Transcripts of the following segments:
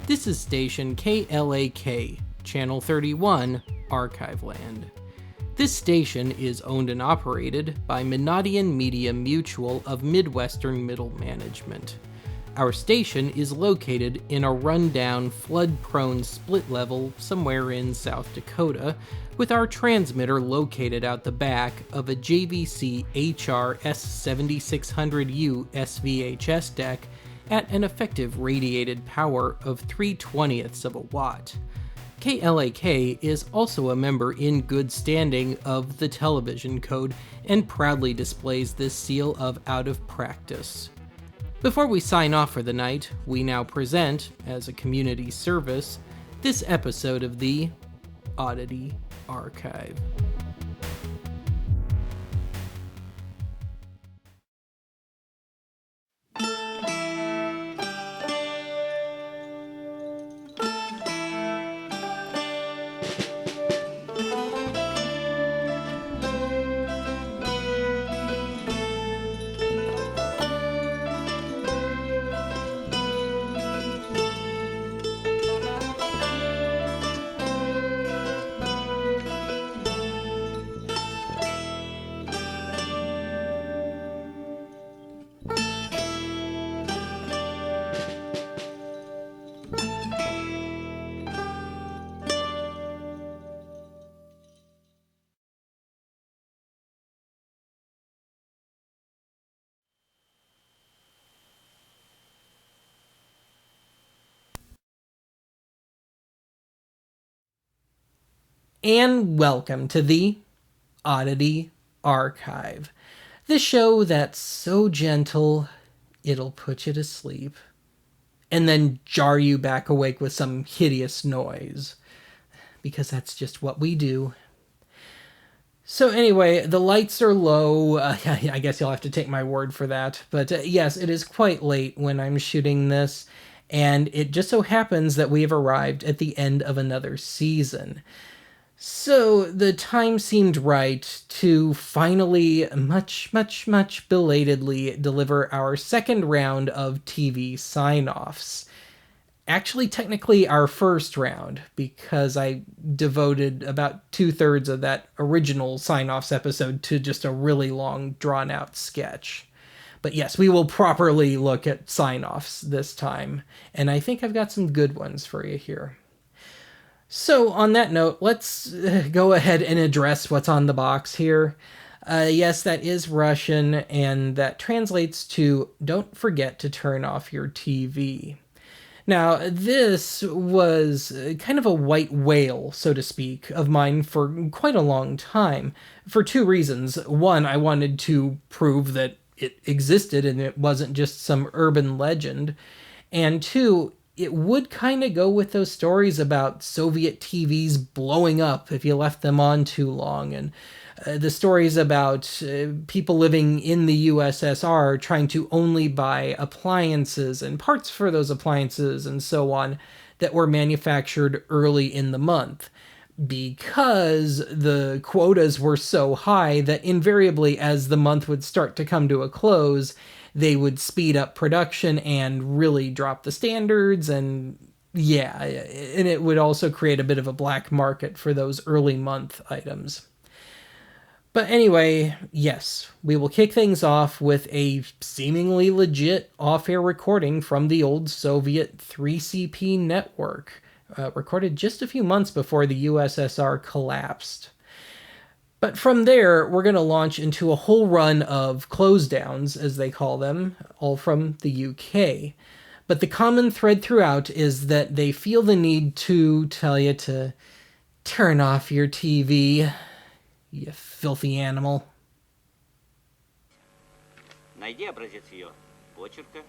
This is station KLAK, Channel 31, Archive Land. This station is owned and operated by Minadian Media Mutual of Midwestern Middle Management. Our station is located in a rundown, flood-prone split level somewhere in South Dakota, with our transmitter located out the back of a JVC HR S7600U SVHS deck at an effective radiated power of 3/20ths of a watt. KLAK is also a member in good standing of the Television Code and proudly displays this seal of out of practice. Before we sign off for the night, we now present, as a community service, this episode of the Oddity Archive. And welcome to the Oddity Archive, the show that's so gentle it'll put you to sleep, and then jar you back awake with some hideous noise, because that's just what we do. So anyway, the lights are low. I guess you'll have to take my word for that, but yes, it is quite late when I'm shooting this, and it just so happens that we have arrived at the end of another season. So the time seemed right to finally, much belatedly, deliver our second round of TV sign-offs. Actually, technically our first round, because I devoted about 2/3 of that original sign-offs episode to just a really long, drawn-out sketch. But yes, we will properly look at sign-offs this time, and I think I've got some good ones for you here. So, on that note, let's go ahead and address what's on the box here. Yes, that is Russian, and that translates to, "Don't forget to turn off your TV." Now, this was kind of a white whale, so to speak, of mine for quite a long time, for two reasons. One, I wanted to prove that it existed and it wasn't just some urban legend. And two, it would kind of go with those stories about Soviet TVs blowing up if you left them on too long, and the stories about people living in the USSR trying to only buy appliances and parts for those appliances and so on that were manufactured early in the month, because the quotas were so high that invariably as the month would start to come to a close, they would speed up production and really drop the standards, and it would also create a bit of a black market for those early month items. But anyway, yes, we will kick things off with a seemingly legit off-air recording from the old Soviet 3CP network, recorded just a few months before the USSR collapsed. But from there, we're going to launch into a whole run of closedowns, as they call them, all from the UK. But the common thread throughout is that they feel the need to tell you to turn off your TV, you filthy animal. Найди образец ее почерка.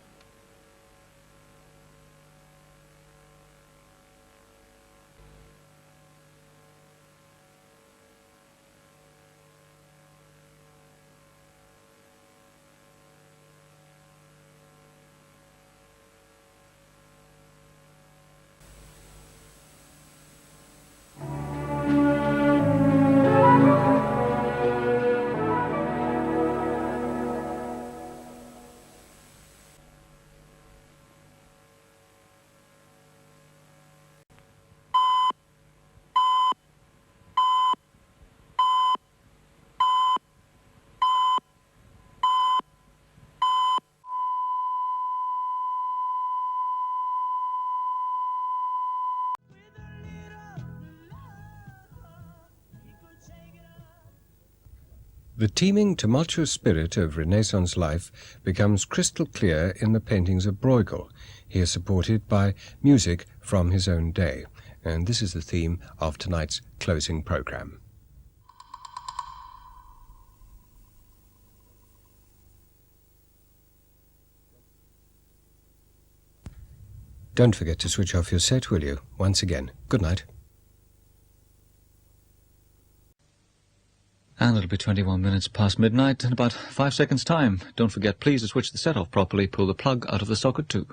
The teeming, tumultuous spirit of Renaissance life becomes crystal clear in the paintings of Bruegel. He is supported by music from his own day, and this is the theme of tonight's closing program. Don't forget to switch off your set, will you? Once again, good night. And it'll be 21 minutes past midnight in about 5 seconds' time. Don't forget, please, to switch the set off properly. Pull the plug out of the socket too.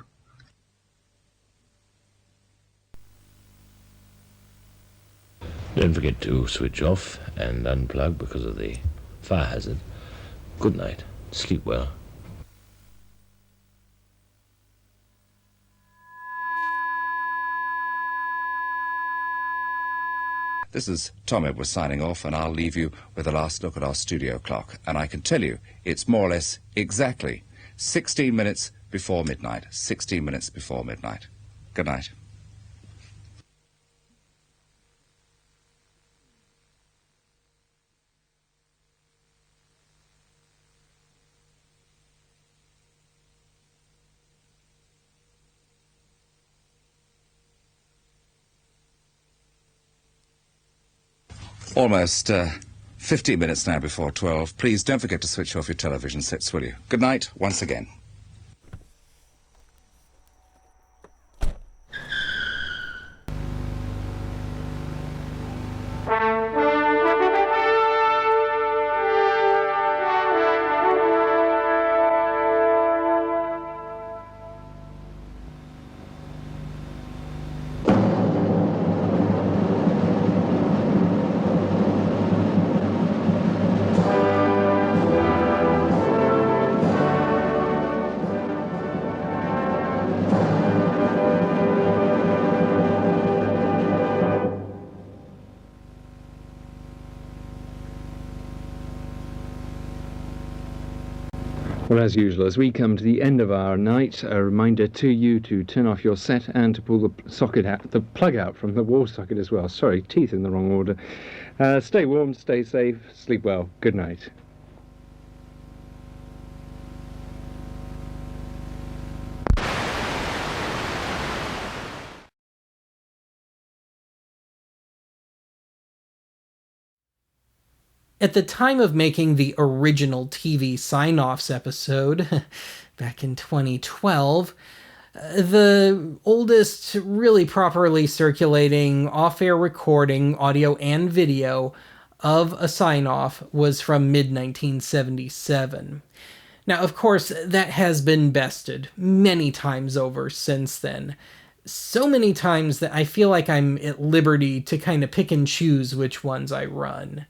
Don't forget to switch off and unplug because of the fire hazard. Good night. Sleep well. This is Tom Edwards signing off, and I'll leave you with a last look at our studio clock. And I can tell you, it's more or less exactly 16 minutes before midnight. 16 minutes before midnight. Good night. Almost 15 minutes now before 12. Please don't forget to switch off your television sets, will you? Good night once again. Well, as usual, as we come to the end of our night, a reminder to you to turn off your set and to pull the plug out from the wall socket as well. Sorry, teeth in the wrong order. Stay warm, stay safe, sleep well. Good night. At the time of making the original TV sign-offs episode, back in 2012, the oldest really properly circulating off-air recording, audio and video, of a sign-off was from mid-1977. Now, of course, that has been bested many times over since then. So many times that I feel like I'm at liberty to kind of pick and choose which ones I run.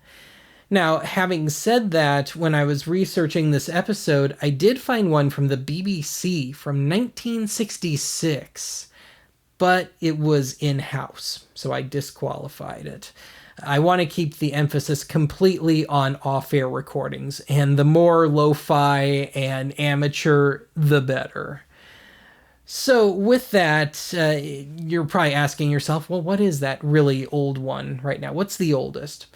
Now, having said that, when I was researching this episode, I did find one from the BBC from 1966, but it was in-house, so I disqualified it. I want to keep the emphasis completely on off-air recordings, and the more lo-fi and amateur, the better. So with that, you're probably asking yourself, well, what is that really old one right now? What's the oldest?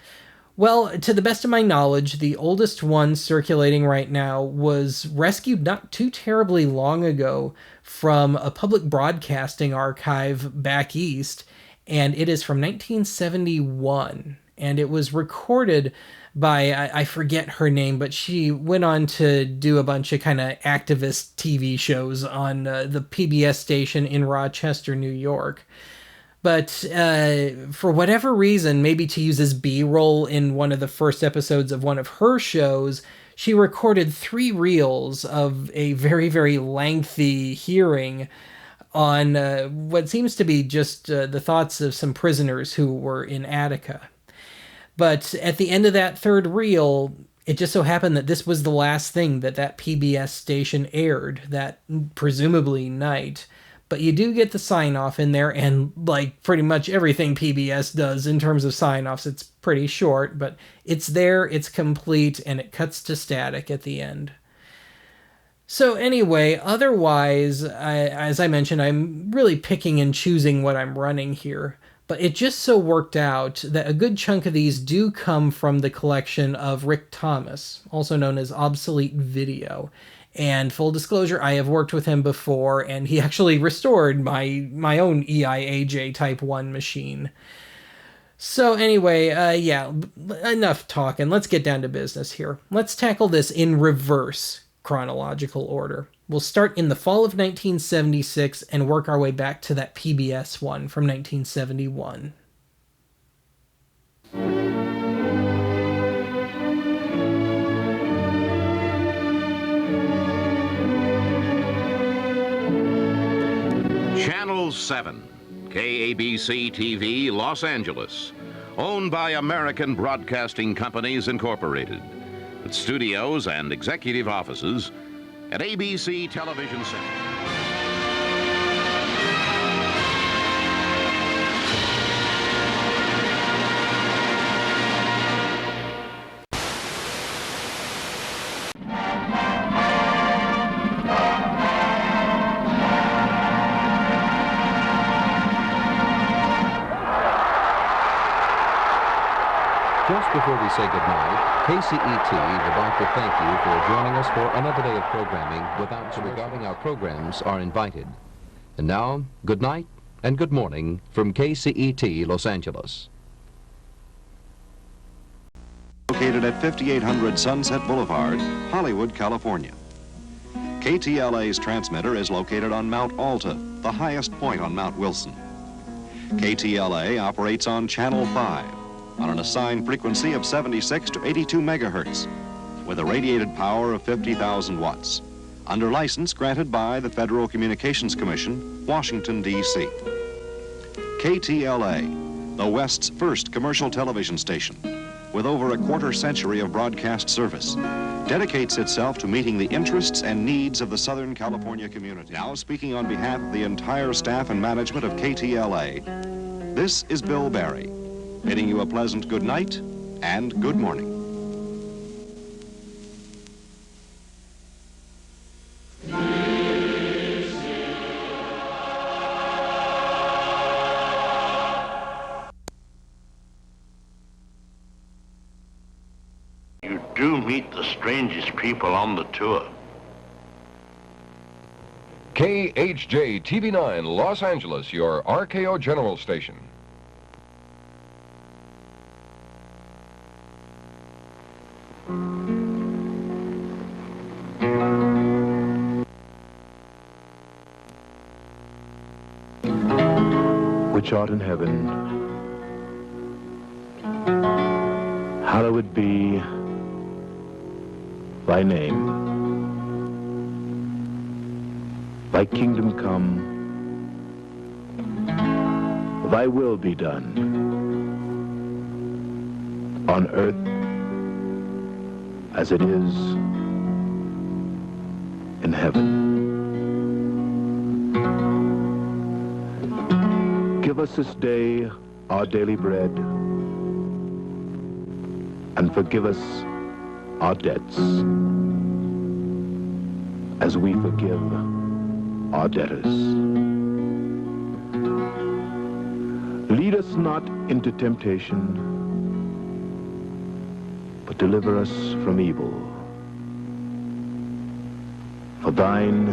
Well, to the best of my knowledge, the oldest one circulating right now was rescued not too terribly long ago from a public broadcasting archive back east, and it is from 1971. And it was recorded by, I forget her name, but she went on to do a bunch of kind of activist TV shows on the PBS station in Rochester, New York. But for whatever reason, maybe to use as B-roll in one of the first episodes of one of her shows, she recorded 3 reels of a very, very lengthy hearing on what seems to be just the thoughts of some prisoners who were in Attica. But at the end of that 3rd reel, it just so happened that this was the last thing that PBS station aired that presumably night. But you do get the sign-off in there, and like pretty much everything PBS does in terms of sign-offs, it's pretty short, but it's there, it's complete, and it cuts to static at the end. So anyway, otherwise, as I mentioned, I'm really picking and choosing what I'm running here. But it just so worked out that a good chunk of these do come from the collection of Rick Thomas, also known as Obsolete Video. And full disclosure, I have worked with him before, and he actually restored my own EIAJ Type 1 machine. So anyway, yeah, enough talking. Let's get down to business here. Let's tackle this in reverse chronological order. We'll start in the fall of 1976 and work our way back to that PBS one from 1971. Channel 7, KABC TV, Los Angeles, owned by American Broadcasting Companies Incorporated, with studios and executive offices at ABC Television Center. Just before we say goodnight, KCET would like to thank you for joining us for another day of programming without regarding our programs are invited. And now, good night and good morning from KCET Los Angeles. Located at 5800 Sunset Boulevard, Hollywood, California. KTLA's transmitter is located on Mount Alta, the highest point on Mount Wilson. KTLA operates on Channel 5 on an assigned frequency of 76 to 82 megahertz with a radiated power of 50,000 watts under license granted by the Federal Communications Commission, Washington, D.C. KTLA, the West's first commercial television station, with over a quarter century of broadcast service, dedicates itself to meeting the interests and needs of the Southern California community. Now, speaking on behalf of the entire staff and management of KTLA, this is Bill Barry, bidding you a pleasant good night and good morning. You do meet the strangest people on the tour. KHJ TV9 Los Angeles, your RKO General Station. Which art in heaven, hallowed be thy name. Thy kingdom come, thy will be done, on earth as it is in heaven. Give us this day our daily bread, and forgive us our debts, as we forgive our debtors. Lead us not into temptation, but deliver us from evil. For thine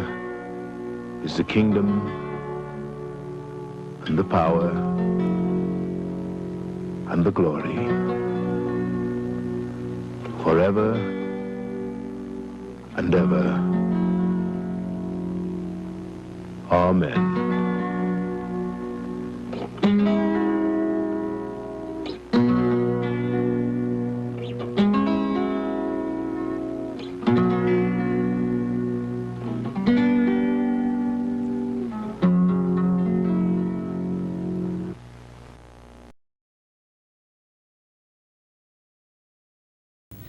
is the kingdom, and the power, and the glory, forever and ever. Amen.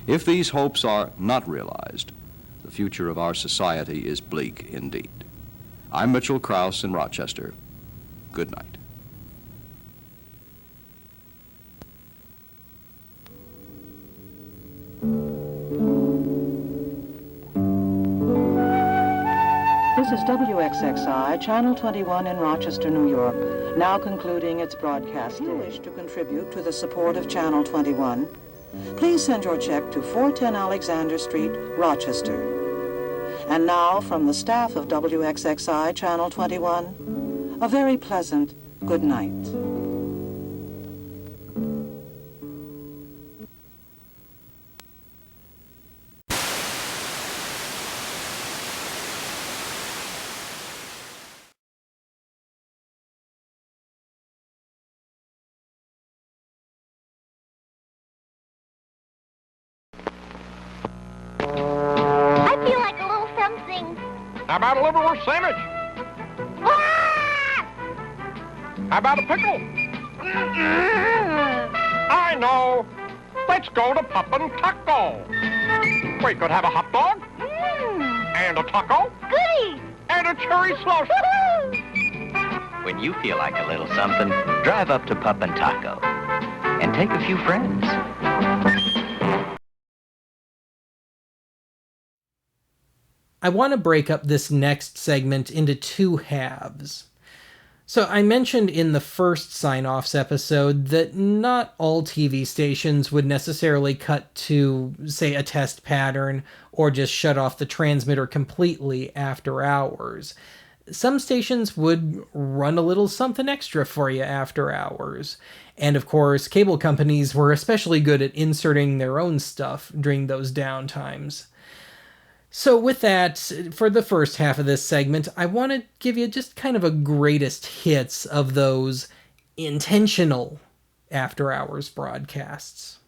If these hopes are not realized, the future of our society is bleak indeed. I'm Mitchell Krause in Rochester. Good night. This is WXXI, Channel 21 in Rochester, New York, now concluding its broadcast. If you wish to contribute to the support of Channel 21, please send your check to 410 Alexander Street, Rochester. And now, from the staff of WXXI, Channel 21, a very pleasant good night. How about a liverwurst sandwich? Ah! How about a pickle? I know. Let's go to Pop and Taco. We could have a hot dog. And a taco. Goody! And a cherry slush. When you feel like a little something, drive up to Pop and Taco. And take a few friends. I want to break up this next segment into two halves. So I mentioned in the first sign-offs episode that not all TV stations would necessarily cut to, say, a test pattern or just shut off the transmitter completely after hours. Some stations would run a little something extra for you after hours. And of course, cable companies were especially good at inserting their own stuff during those downtimes. So with that, for the first half of this segment, I want to give you just kind of a greatest hits of those intentional after-hours broadcasts.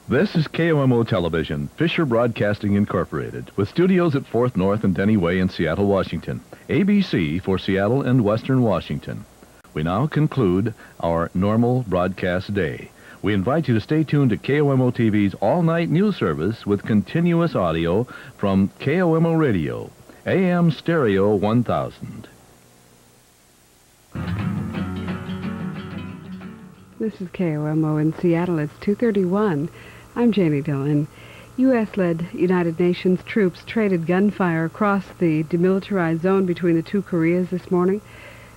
This is KOMO Television, Fisher Broadcasting Incorporated, with studios at 4th North and Denny Way in Seattle, Washington. ABC for Seattle and Western Washington. We now conclude our normal broadcast day. We invite you to stay tuned to KOMO TV's all-night news service with continuous audio from KOMO Radio, AM Stereo 1000. This is KOMO in Seattle. It's 2:31. I'm Janie Dillon. U.S.-led United Nations troops traded gunfire across the demilitarized zone between the two Koreas this morning.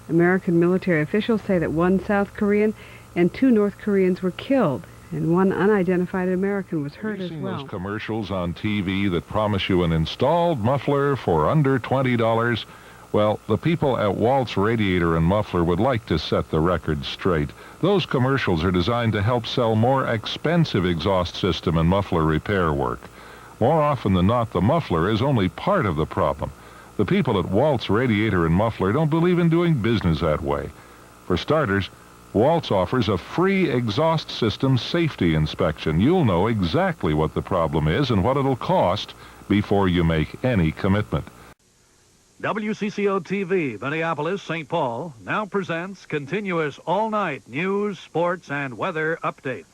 American military officials say that one South Korean and two North Koreans were killed, and one unidentified American was hurt as well. Those commercials on TV that promise you an installed muffler for under $20? Well, the people at Waltz Radiator and Muffler would like to set the record straight. Those commercials are designed to help sell more expensive exhaust system and muffler repair work. More often than not, the muffler is only part of the problem. The people at Waltz Radiator and Muffler don't believe in doing business that way. For starters, Waltz offers a free exhaust system safety inspection. You'll know exactly what the problem is and what it'll cost before you make any commitment. WCCO-TV, Minneapolis, St. Paul, now presents continuous all-night news, sports, and weather update.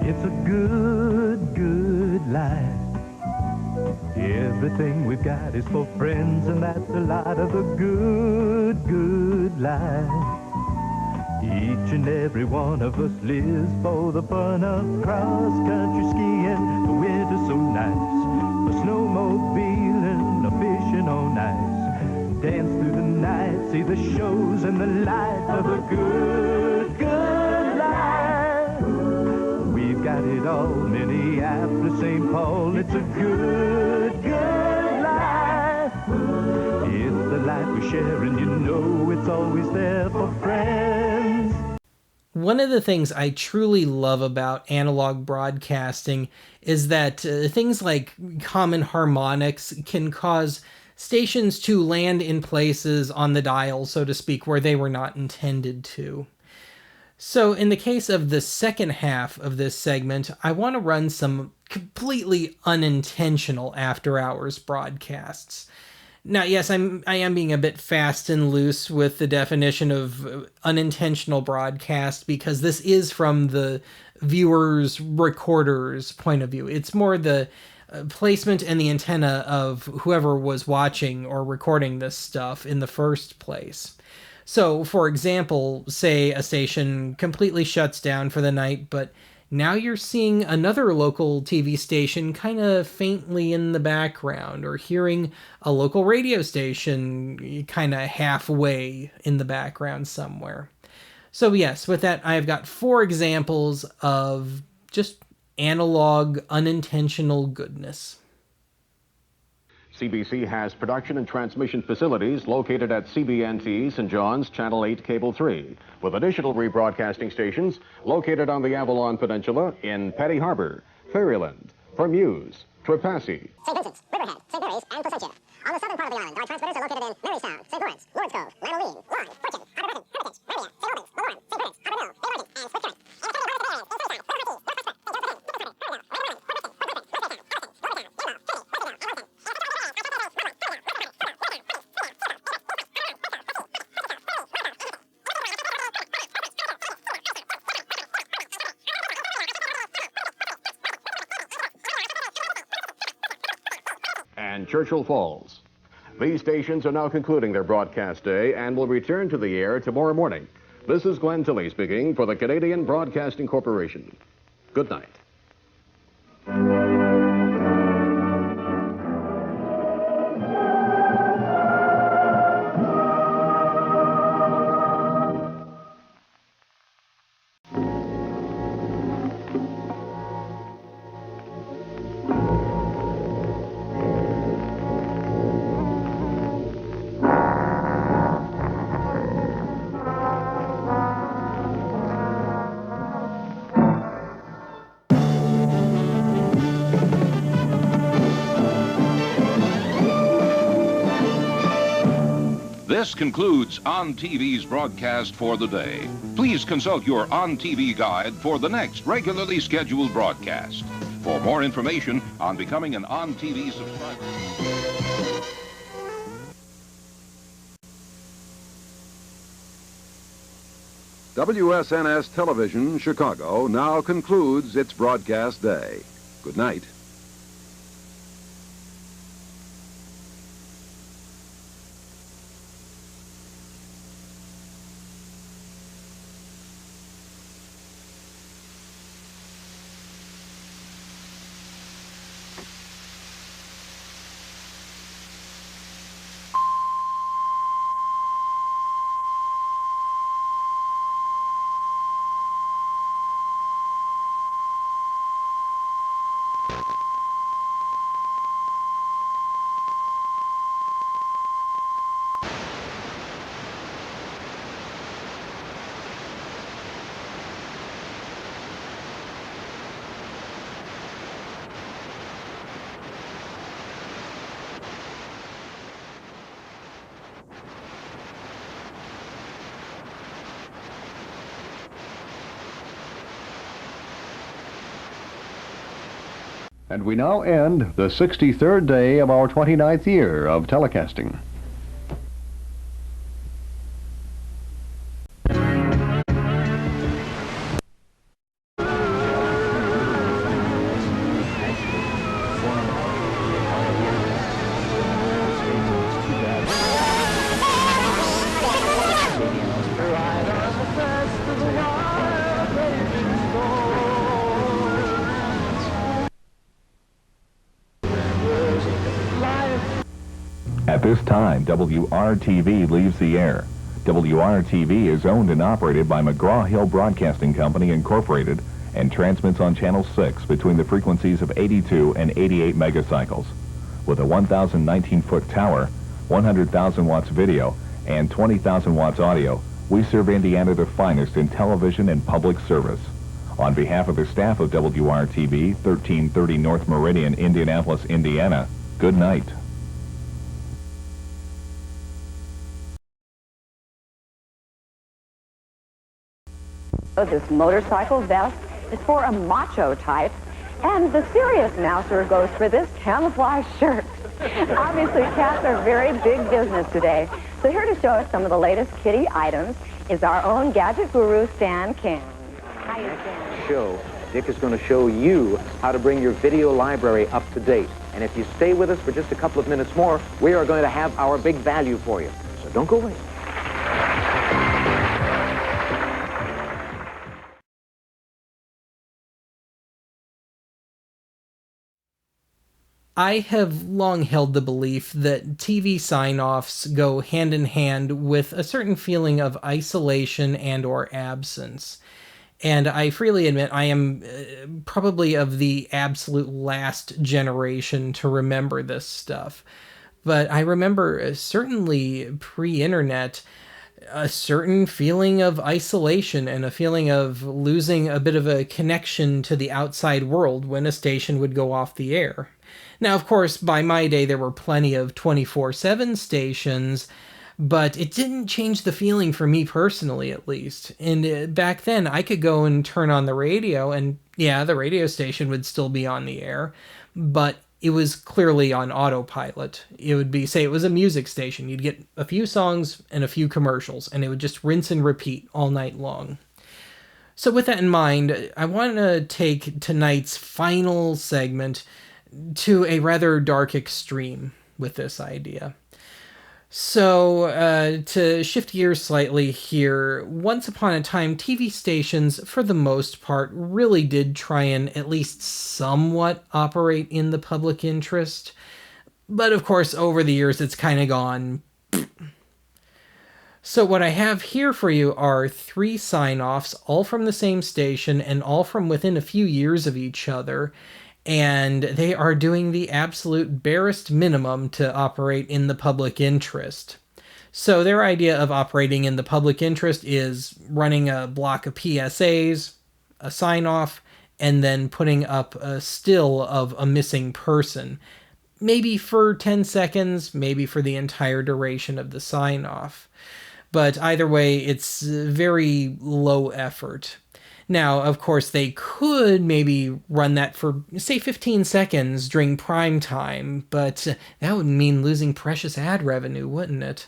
It's a good, good life. Everything we've got is for friends, and that's a lot of a good, good life. Each and every one of us lives for the fun of cross-country skiing. The winter's so nice, the snowmobiling, the fishing all nice. Dance through the night, see the shows and the life of a good, good life. We've got it all, Minneapolis, St. Paul, it's a good, good life. It's the life we share, and you know it's always there for friends. One of the things I truly love about analog broadcasting is that things like common harmonics can cause stations to land in places on the dial, so to speak, where they were not intended to. So in the case of the second half of this segment, I want to run some completely unintentional after-hours broadcasts. Now, yes, I am being a bit fast and loose with the definition of unintentional broadcast, because this is from the viewer's recorder's point of view. It's more the placement and the antenna of whoever was watching or recording this stuff in the first place. So, for example, say a station completely shuts down for the night, but now you're seeing another local TV station kind of faintly in the background, or hearing a local radio station kind of halfway in the background somewhere. So yes, with that, I've got 4 examples of just analog, unintentional goodness. CBC has production and transmission facilities located at CBNT St. John's, Channel 8, Cable 3, with additional rebroadcasting stations located on the Avalon Peninsula in Petty Harbor, Ferryland, Fermuse, Trepassey, St. Vincent's, Riverhead, St. Mary's, and Placentia. On the southern part of the island, our transmitters are located in Marystown, St. Lawrence, Lawrence Cove, Lanolin, Lorne, Fortune, Harbor Breton, Hermitage, Revia, St. Albans, Malone, St. Lawrence, Harborville, Bay Morgan, and Swift and Churchill Falls. These stations are now concluding their broadcast day and will return to the air tomorrow morning. This is Glenn Tilley speaking for the Canadian Broadcasting Corporation. Good night. This concludes On TV's broadcast for the day. Please consult your On TV guide for the next regularly scheduled broadcast. For more information on becoming an On TV subscriber. WSNS Television, Chicago, now concludes its broadcast day. Good night. And we now end the 63rd day of our 29th year of telecasting. this time, WRTV leaves the air. WRTV is owned and operated by McGraw-Hill Broadcasting Company, Incorporated, and transmits on Channel 6 between the frequencies of 82 and 88 megacycles. With a 1,019-foot tower, 100,000 watts video, and 20,000 watts audio, we serve Indiana the finest in television and public service. On behalf of the staff of WRTV, 1330 North Meridian, Indianapolis, Indiana, good night. This motorcycle vest is for a macho type, and the serious mouser goes for this camouflage shirt. Obviously, cats are very big business today. So here to show us some of the latest kitty items is our own gadget guru, Stan Can. Hi, Stan. Show, Dick is going to show you how to bring your video library up to date. And if you stay with us for just a couple of minutes more, we are going to have our big value for you. So don't go away. I have long held the belief that TV sign-offs go hand in hand with a certain feeling of isolation and or absence. And I freely admit I am probably of the absolute last generation to remember this stuff. But I remember certainly pre-internet a certain feeling of isolation and a feeling of losing a bit of a connection to the outside world when a station would go off the air. Now, of course, by my day, there were plenty of 24/7 stations, but it didn't change the feeling for me personally, at least. And back then, I could go and turn on the radio, and yeah, the radio station would still be on the air, but it was clearly on autopilot. It would be, say it was a music station. You'd get a few songs and a few commercials, and it would just rinse and repeat all night long. So with that in mind, I want to take tonight's final segment to a rather dark extreme with this idea. So, to shift gears slightly here, once upon a time, TV stations, for the most part, really did try and at least somewhat operate in the public interest. But of course, over the years, it's kind of gone. So what I have here for you are 3 sign-offs, all from the same station and all from within a few years of each other. And they are doing the absolute barest minimum to operate in the public interest. So their idea of operating in the public interest is running a block of PSAs, a sign-off, and then putting up a still of a missing person. Maybe for 10 seconds, maybe for the entire duration of the sign-off. But either way, it's very low effort. Now, of course, they could maybe run that for, say, 15 seconds during prime time, but that would mean losing precious ad revenue, wouldn't it?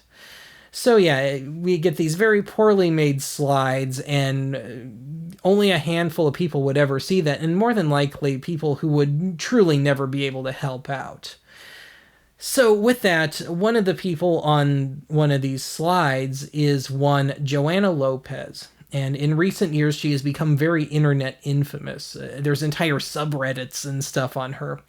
So yeah, we get these very poorly made slides, and only a handful of people would ever see that, and more than likely people who would truly never be able to help out. So with that, one of the people on one of these slides is one Joanna Lopez. And in recent years, she has become very internet infamous. There's entire subreddits and stuff on her.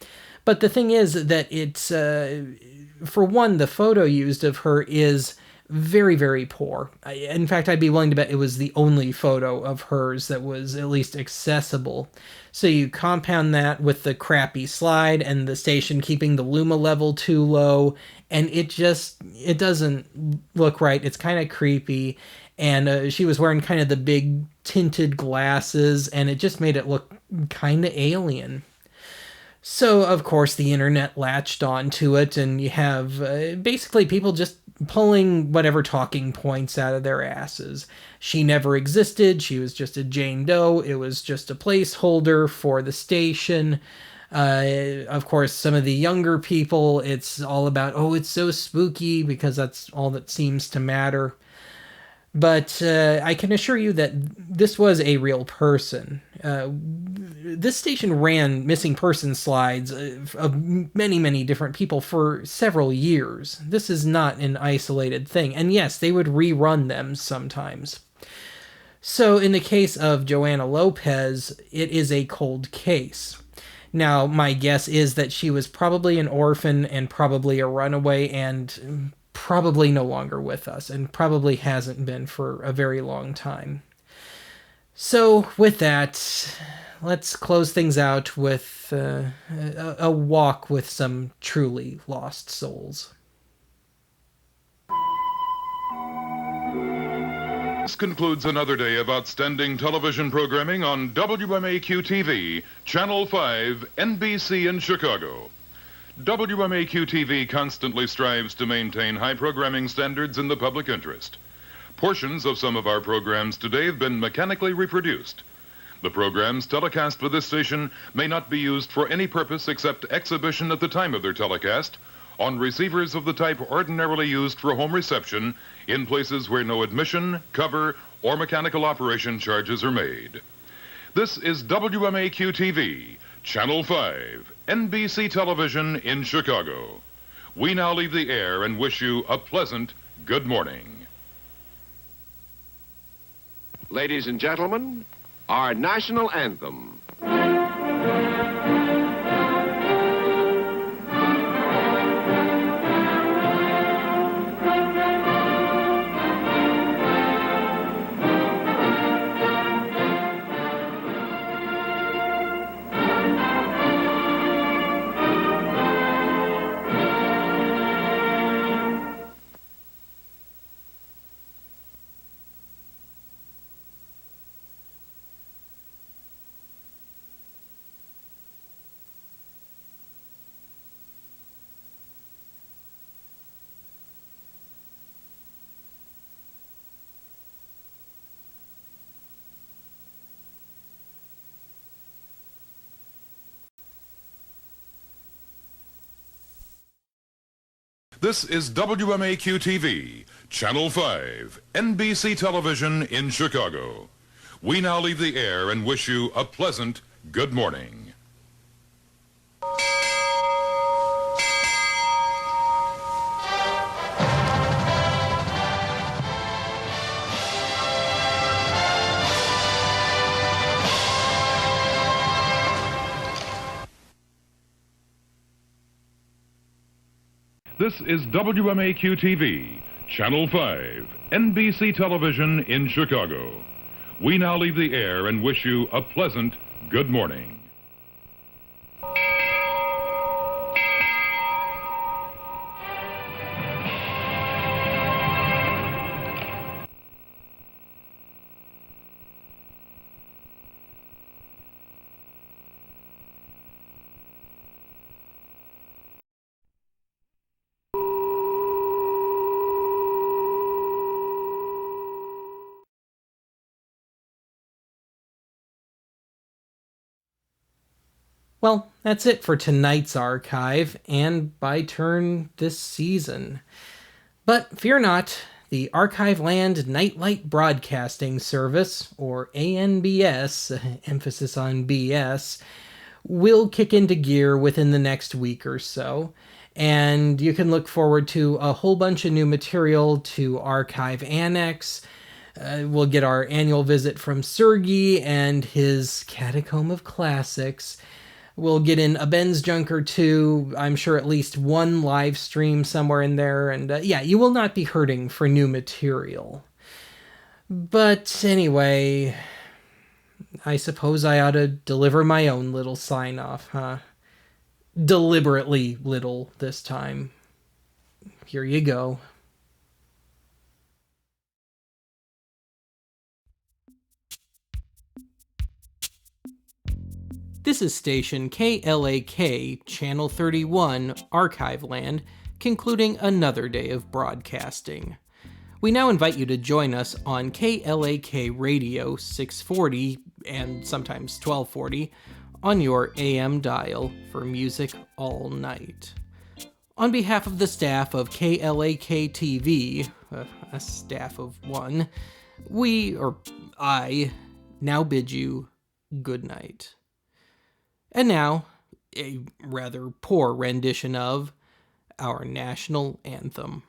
But the thing is that it's, for one, the photo used of her is very, very poor. In fact, I'd be willing to bet it was the only photo of hers that was at least accessible. So you compound that with the crappy slide and the station keeping the Luma level too low, and it doesn't look right. It's kind of creepy. And she was wearing kind of the big tinted glasses, and it just made it look kind of alien. So, of course, the internet latched onto it, and you have basically people just pulling whatever talking points out of their asses. She never existed. She was just a Jane Doe. It was just a placeholder for the station. Of course, some of the younger people, it's all about, oh, it's so spooky, because that's all that seems to matter. But I can assure you that this was a real person. This station ran missing person slides of many, many different people for several years. This is not an isolated thing. And yes, they would rerun them sometimes. So in the case of Joanna Lopez, it is a cold case. Now, my guess is that she was probably an orphan and probably a runaway and probably no longer with us, and probably hasn't been for a very long time. So, with that, let's close things out with a walk with some truly lost souls. This concludes another day of outstanding television programming on WMAQ-TV, Channel 5, NBC in Chicago. WMAQ-TV constantly strives to maintain high programming standards in the public interest. Portions of some of our programs today have been mechanically reproduced. The programs telecast for this station may not be used for any purpose except exhibition at the time of their telecast on receivers of the type ordinarily used for home reception in places where no admission, cover, or mechanical operation charges are made. This is WMAQ-TV, Channel 5, NBC Television in Chicago. We now leave the air and wish you a pleasant good morning. Ladies and gentlemen, our national anthem. This is WMAQ-TV, Channel 5, NBC Television in Chicago. We now leave the air and wish you a pleasant good morning. This is WMAQ-TV, Channel 5, NBC Television in Chicago. We now leave the air and wish you a pleasant good morning. Well, that's it for tonight's archive, and by turn this season. But fear not, the Archive Land Nightlight Broadcasting Service, or ANBS, emphasis on BS, will kick into gear within the next week or so. And you can look forward to a whole bunch of new material to Archive Annex. We'll get our annual visit from Sergei and his Catacomb of Classics. We'll get in a Ben's Junk or two, I'm sure at least one live stream somewhere in there, and yeah, you will not be hurting for new material. But anyway, I suppose I ought to deliver my own little sign-off, huh? Deliberately little this time. Here you go. This is station KLAK, Channel 31, Archive Land, concluding another day of broadcasting. We now invite you to join us on KLAK Radio 640 and sometimes 1240 on your AM dial for music all night. On behalf of the staff of KLAK TV, a staff of one, I, now bid you good night. And now, a rather poor rendition of our national anthem.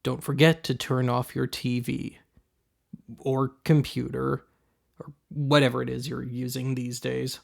don't forget to turn off your TV or computer or whatever it is you're using these days.